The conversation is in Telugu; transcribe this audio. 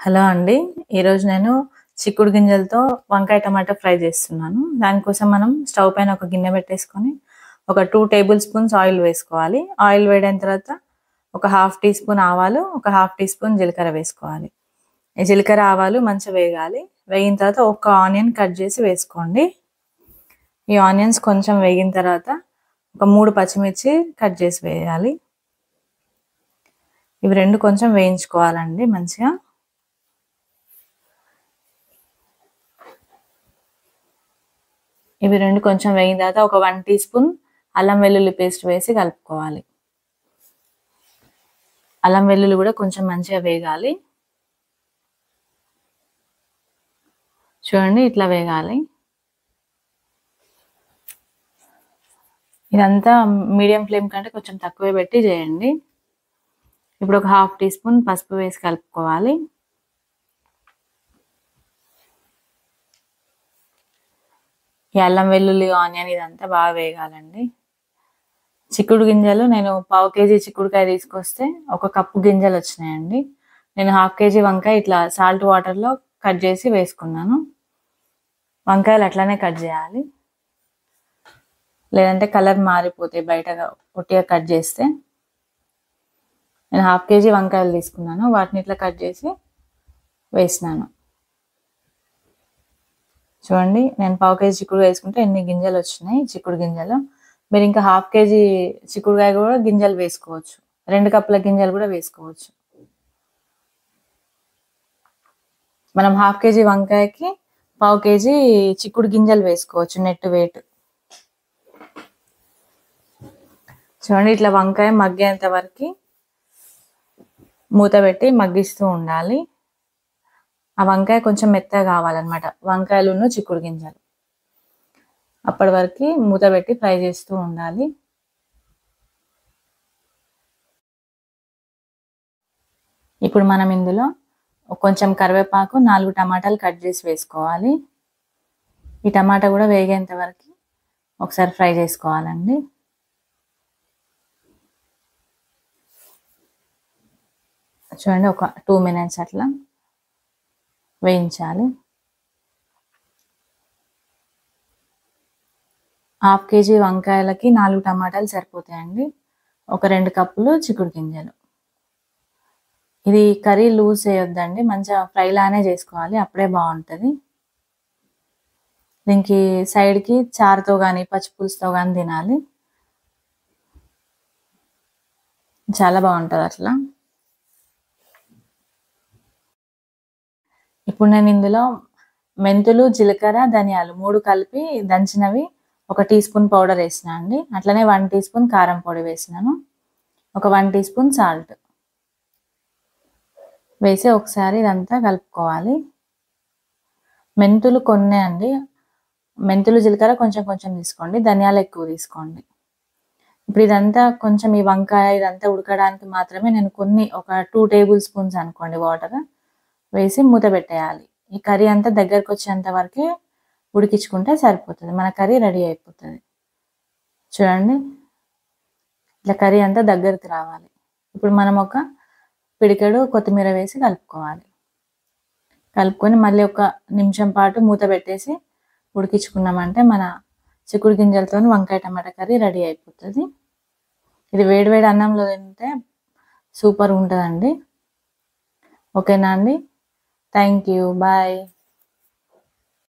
హలో అండి. ఈరోజు నేను చిక్కుడు గింజలతో వంకాయ టమాటా ఫ్రై చేస్తున్నాను. దానికోసం మనం స్టవ్ పైన ఒక గిన్నె పెట్టేసుకొని ఒక 2 టేబుల్ స్పూన్స్ ఆయిల్ వేసుకోవాలి. ఆయిల్ వేడైన తర్వాత ఒక హాఫ్ టీ స్పూన్ ఆవాలు, ఒక హాఫ్ టీ స్పూన్ జీలకర్ర వేసుకోవాలి. ఈ జీలకర్ర ఆవాలు మంచిగా వేగాలి. వేగిన తర్వాత ఒక ఆనియన్ కట్ చేసి వేసుకోండి. ఈ ఆనియన్స్ కొంచెం వేగిన తర్వాత ఒక 3 పచ్చిమిర్చి కట్ చేసి వేయాలి. ఇవి రెండు కొంచెం వేయించుకోవాలండి మంచిగా. ఇవి రెండు కొంచెం వేగిన తర్వాత ఒక 1 టీ స్పూన్ అల్లం వెల్లుల్లి పేస్ట్ వేసి కలుపుకోవాలి. అల్లం వెల్లుల్లి కూడా కొంచెం మంచిగా వేగాలి. చూడండి ఇట్లా వేగాలి. ఇదంతా మీడియం ఫ్లేమ్ కంటే కొంచెం తక్కువే పెట్టి చేయండి. ఇప్పుడు ఒక హాఫ్ టీ స్పూన్ పసుపు వేసి కలుపుకోవాలి. ఈ అల్లం వెల్లుల్లి ఆనియన్ ఇదంతా బాగా వేగాలండి. చిక్కుడు గింజలు నేను 1/2 కేజీ చిక్కుడుకాయ తీసుకొస్తే 1 కప్పు గింజలు వచ్చినాయండి. నేను 1/2 కేజీ వంకాయ ఇట్లా సాల్ట్ వాటర్లో కట్ చేసి వేసుకున్నాను. వంకాయలు అట్లానే కట్ చేయాలి, లేదంటే కలర్ మారిపోతాయి బయటగా పొట్టిగా కట్ చేస్తే. నేను 1/2 కేజీ వంకాయలు తీసుకున్నాను, వాటిని ఇట్లా కట్ చేసి వేసినాను. చూడండి నేను 1/2 కేజీ చిక్కుడు వేసుకుంటే ఎన్ని గింజలు వచ్చినాయి చిక్కుడు గింజలు. మీరు ఇంకా 1/2 కేజీ చిక్కుడుకాయ కూడా గింజలు వేసుకోవచ్చు, 2 కప్పుల గింజలు కూడా వేసుకోవచ్చు. మనం 1/2 కేజీ వంకాయకి 1/2 కేజీ చిక్కుడు గింజలు వేసుకోవచ్చు నెట్ వెయిట్. చూడండి ఇట్లా వంకాయ మగ్గేంత వరకు మూత పెట్టి మగ్గిస్తూ ఉండాలి. ఆ వంకాయ కొంచెం మెత్తగా కావాలన్నమాట, వంకాయలును చిక్కుడు గింజలు. అప్పటి వరకు మూత పెట్టి ఫ్రై చేస్తూ ఉండాలి. ఇప్పుడు మనం ఇందులో కొంచెం కరివేపాకు, 4 టమాటాలు కట్ చేసి వేసుకోవాలి. ఈ టమాటా కూడా వేగేంత వరకు ఒకసారి ఫ్రై చేసుకోవాలండి. చూడండి ఒక 2 మినిట్స్ అట్లా వేయించాలి. 1/2 కేజీ వంకాయలకి 4 టమాటాలు సరిపోతాయండి. ఒక 2 కప్పులు చిక్కుడు గింజలు. ఇది కర్రీ లూజ్ చేయొద్దండి, మంచిగా ఫ్రై లానే చేసుకోవాలి, అప్పుడే బాగుంటుంది. దీనికి సైడ్కి చారుతో కానీ పచ్చిపులుసుతో కానీ తినాలి, చాలా బాగుంటుంది అట్లా. ఇప్పుడు నేను ఇందులో మెంతులు, జీలకర్ర, ధనియాలు 3 కలిపి దంచినవి 1 టీ స్పూన్ పౌడర్ వేసిన అండి. అట్లనే 1 టీ స్పూన్ కారం పొడి వేసినాను, ఒక 1 టీ స్పూన్ సాల్ట్ వేసి ఒకసారి ఇదంతా కలుపుకోవాలి. మెంతులు కొన్నే అండి, మెంతులు జీలకర్ర కొంచెం కొంచెం తీసుకోండి, ధనియాలు ఎక్కువ తీసుకోండి. ఇప్పుడు ఇదంతా కొంచెం ఈ వంకాయ ఇదంతా ఉడకడానికి మాత్రమే నేను కొన్ని ఒక 2 టేబుల్ స్పూన్స్ అనుకోండి వాటర్ వేసి మూత పెట్టేయాలి. ఈ కర్రీ అంతా దగ్గరకు వచ్చేంత వరకే ఉడికించుకుంటే సరిపోతుంది, మన కర్రీ రెడీ అయిపోతుంది. చూడండి ఇట్లా కర్రీ అంతా దగ్గరికి రావాలి. ఇప్పుడు మనం ఒక పిడికెడు కొత్తిమీర వేసి కలుపుకోవాలి. కలుపుకొని మళ్ళీ 1 నిమిషం పాటు మూత పెట్టేసి ఉడికించుకున్నామంటే మన చిక్కుడు గింజలతో వంకాయ టమాటా కర్రీ రెడీ అయిపోతుంది. ఇది వేడివేడి అన్నంలో తింటే సూపర్ ఉంటుందండి. ఓకేనా అండి? Thank you, bye.